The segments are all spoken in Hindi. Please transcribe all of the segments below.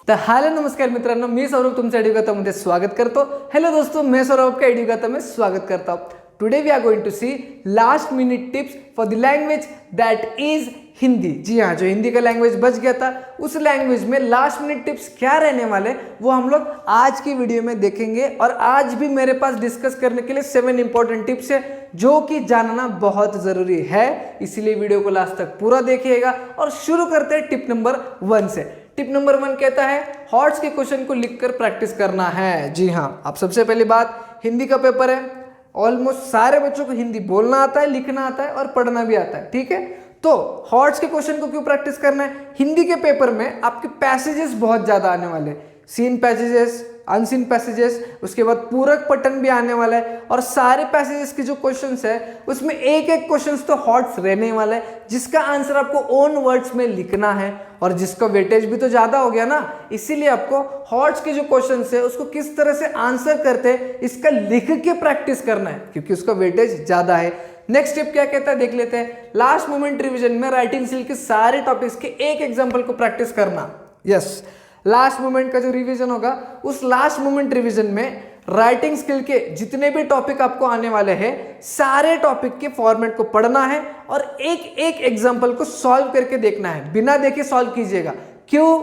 तर हॅलो नमस्कार मित्रांनो, मी सौरभ तुमचं एड्युगातामध्ये स्वागत करतो. हॅलो दोस्तों, मैं सौरभ का एड्युगाता में स्वागत करता हूँ. Today we are going to see last minute tips for the language that is Hindi. जी हाँ, जो हिंदी का लैंग्वेज बच गया था उस लैंग्वेज में लास्ट मिनट टिप्स क्या रहने वाले वो हम लोग आज की वीडियो में देखेंगे. और आज भी मेरे पास डिस्कस करने के लिए 7 इंपॉर्टेंट टिप्स है जो कि जानना बहुत जरूरी है, इसीलिए वीडियो को लास्ट तक पूरा देखिएगा. और शुरू करते हैं टिप नंबर 1 से. टिप नंबर 1 कहता है हॉट्स के क्वेश्चन को लिखकर प्रैक्टिस करना है. जी हाँ, आप सबसे पहली बात, हिंदी का पेपर है, ऑलमोस्ट सारे बच्चों को हिंदी बोलना आता है, लिखना आता है और पढ़ना भी आता है. ठीक है, तो हॉट्स के क्वेश्चन को क्यों प्रैक्टिस करना है? हिंदी के पेपर में आपके पैसेजेस बहुत ज्यादा आने वाले, सीन पैसेजेस, अनसीन पैसेजेस, उसके बाद पूरक पठन भी आने वाला है. और सारे पैसेजेस के जो क्वेश्चंस है उसमें एक एक क्वेश्चंस तो हॉट्स रहने वाला है जिसका आंसर आपको ओन वर्ड्स में लिखना है. और जिसका वेटेज भी तो ज्यादा हो गया ना, इसीलिए आपको हॉट्स के जो क्वेश्चंस है उसको किस तरह से आंसर करते हैं इसका लिख के प्रैक्टिस करना है क्योंकि उसका वेटेज ज्यादा है. नेक्स्ट स्टेप क्या कहता है देख लेते हैं. लास्ट मोमेंट रिवीजन में राइटिंग स्किल के सारे टॉपिक्स के एक एग्जांपल को प्रैक्टिस करना. यस, लास्ट मोमेंट का जो रिवीजन होगा उस लास्ट मोमेंट रिवीजन में राइटिंग स्किल के जितने भी टॉपिक आपको आने वाले हैं सारे टॉपिक के फॉर्मेट को पढ़ना है और एक एक एग्जांपल को सॉल्व करके देखना है. बिना देखे सॉल्व कीजिएगा. क्यों?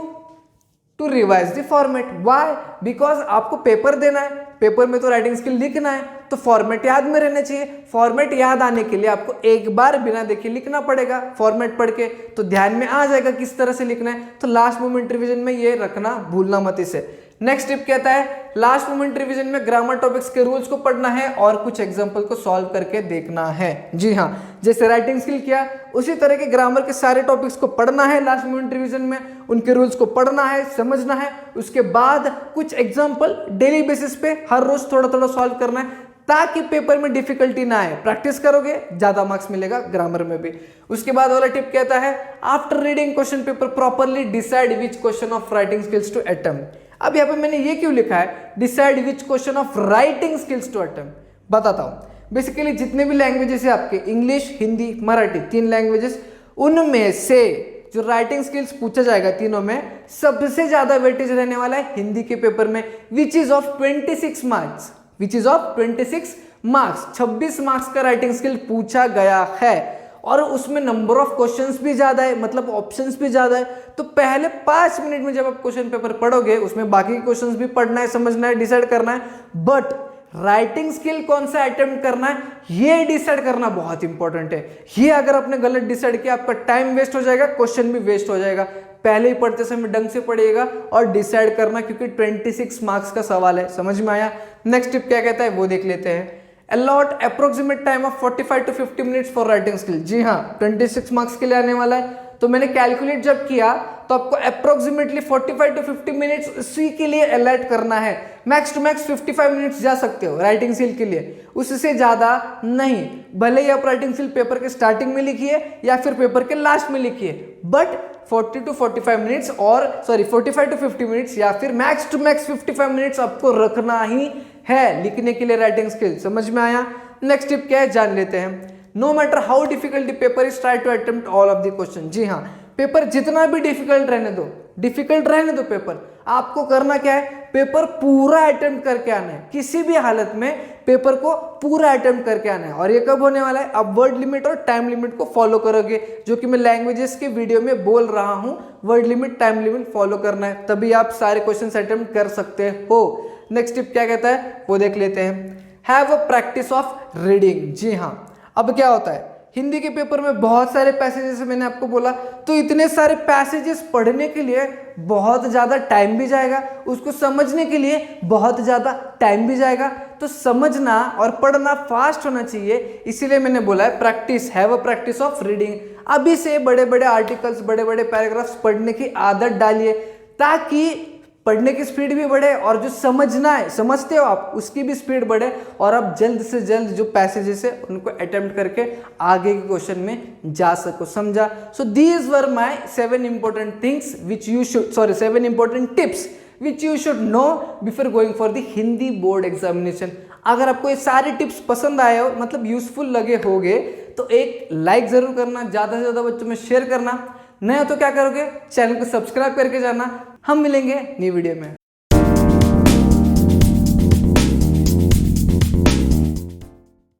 To revise the format. Why? Because आपको पेपर देना है, पेपर में तो राइटिंग स्किल लिखना है तो फॉर्मेट याद में रहना चाहिए. फॉर्मेट याद आने के लिए आपको एक बार बिना देखे लिखना पड़ेगा. फॉर्मेट पढ़ के तो ध्यान में आ जाएगा किस तरह से लिखना है. तो लास्ट मोमेंट रिवीजन में ये रखना भूलना मत इसे. नेक्स्ट टिप कहता है लास्ट मोमेंट रिवीजन में ग्रामर टॉपिक्स के रूल्स को पढ़ना है और कुछ एग्जांपल को सॉल्व करके देखना है. जी हाँ, जैसे राइटिंग स्किल किया उसी तरह के ग्रामर के सारे टॉपिक्स को पढ़ना है लास्ट मोमेंट रिवीजन में, उनके रूल्स को पढ़ना है, समझना है. उसके बाद कुछ एग्जांपल डेली बेसिस पे हर रोज थोड़ा थोड़ा सॉल्व करना है ताकि पेपर में डिफिकल्टी ना आए. प्रैक्टिस करोगे ज्यादा मार्क्स मिलेगा ग्रामर में भी. उसके बाद वाला टिप कहता है after reading question paper properly decide which question of writing skills to attempt. अब यहाँ पे मैंने ये क्यों लिखा है decide which question of writing skills to attempt, बताता हूँ. बेसिकली जितने भी लैंग्वेजेस है आपके, इंग्लिश, हिंदी, मराठी, 3 लैंग्वेजेस, उनमें से जो राइटिंग स्किल्स पूछा जाएगा तीनों में सबसे ज्यादा वेटेज रहने वाला है हिंदी के पेपर में, which is of 26 marks. Which is of 26 marks, 26 marks का राइटिंग स्किल पूछा गया है. और उसमें नंबर ऑफ क्वेश्चंस भी ज्यादा है, मतलब ऑप्शंस भी ज्यादा है. तो पहले 5 मिनट में जब आप क्वेश्चन पेपर पढ़ोगे उसमें बाकी के क्वेश्चंस भी पढ़ना है, समझना है, डिसाइड करना है. बट राइटिंग स्किल कौन सा अटेम्प्ट करना है ये डिसाइड करना बहुत इंपॉर्टेंट है. ये अगर आपने गलत डिसाइड किया आपका टाइम वेस्ट हो जाएगा, क्वेश्चन भी वेस्ट हो जाएगा. पहले ही पढ़ते समय ढंग से पढ़िएगा और डिसाइड करना क्योंकि 26 मार्क्स का सवाल है. समझ में आया? नेक्स्ट टिप क्या कहता है वो देख लेते हैं. Allot approximate time of 45 to 50 minutes for writing skill. जी हाँ, 26 मार्क्स के लिए आने वाला है. तो मैंने कैलकुलेट जब किया तो आपको अप्रोक्सीमेटली 45 to 50 मिनट्स उसी के लिए अलॉट करना है. मैक्स टू मैक्स 55 मिनट्स जा सकते हो राइटिंग स्किल के लिए, उससे ज्यादा नहीं. भले ही आप राइटिंग स्किल पेपर के स्टार्टिंग में लिखिए या फिर पेपर के लास्ट में लिखिए, बट 40 to 45 मिनट्स और 45 to 50 मिनट्स या फिर मैक्स टू मैक्स 55 मिनट्स आपको रखना ही है लिखने के लिए राइटिंग स्किल. समझ में आया? नेक्स्ट टिप क्या है जान लेते हैं. No matter how difficult the paper is, try to attempt all of the question. जी हाँ, पेपर जितना भी डिफिकल्ट रहने दो, डिफिकल्ट रहने दो पेपर, आपको करना क्या है पेपर पूरा अटेम्प्ट करके आना है. किसी भी हालत में पेपर को पूरा अटेम्प्ट करके आना है. और ये कब होने वाला है? अब वर्ड लिमिट और टाइम लिमिट को फॉलो करोगे, जो कि मैं लैंग्वेजेस के वीडियो में बोल रहा हूं. Word limit, time limit follow करना है, तभी आप सारे क्वेश्चन अटेम्प्ट कर सकते हो. नेक्स्ट टिप क्या कहता है वो देख लेते हैं. Have a practice of reading. जी हाँ, अब क्या होता है हिंदी के पेपर में बहुत सारे पैसेजेस मैंने आपको बोला, तो इतने सारे पैसेजेस पढ़ने के लिए बहुत ज़्यादा टाइम भी जाएगा, उसको समझने के लिए बहुत ज़्यादा टाइम भी जाएगा. तो समझना और पढ़ना फास्ट होना चाहिए, इसीलिए मैंने बोला है practice, have a practice of reading. अभी से बड़े बड़े आर्टिकल्स, बड़े बड़े पैराग्राफ्स पढ़ने की आदत डालिए ताकि पढ़ने की स्पीड भी बढ़े और जो समझना है, समझते हो आप, उसकी भी स्पीड बढ़े और आप जल्द से जल्द जो पैसेजेस है उनको अटेम्प्ट करके आगे के क्वेश्चन में जा सको. समझा? So these were my 7 important things which you should 7 important tips which you should know before going for the Hindi board examination. अगर आपको ये सारे टिप्स पसंद आए हो, मतलब यूजफुल लगे होगे, तो एक लाइक जरूर करना, ज्यादा से ज्यादा बच्चों में शेयर करना. नया तो क्या करोगे, चैनल को सब्सक्राइब करके जाना। हम मिलेंगे न्यू वीडियो में।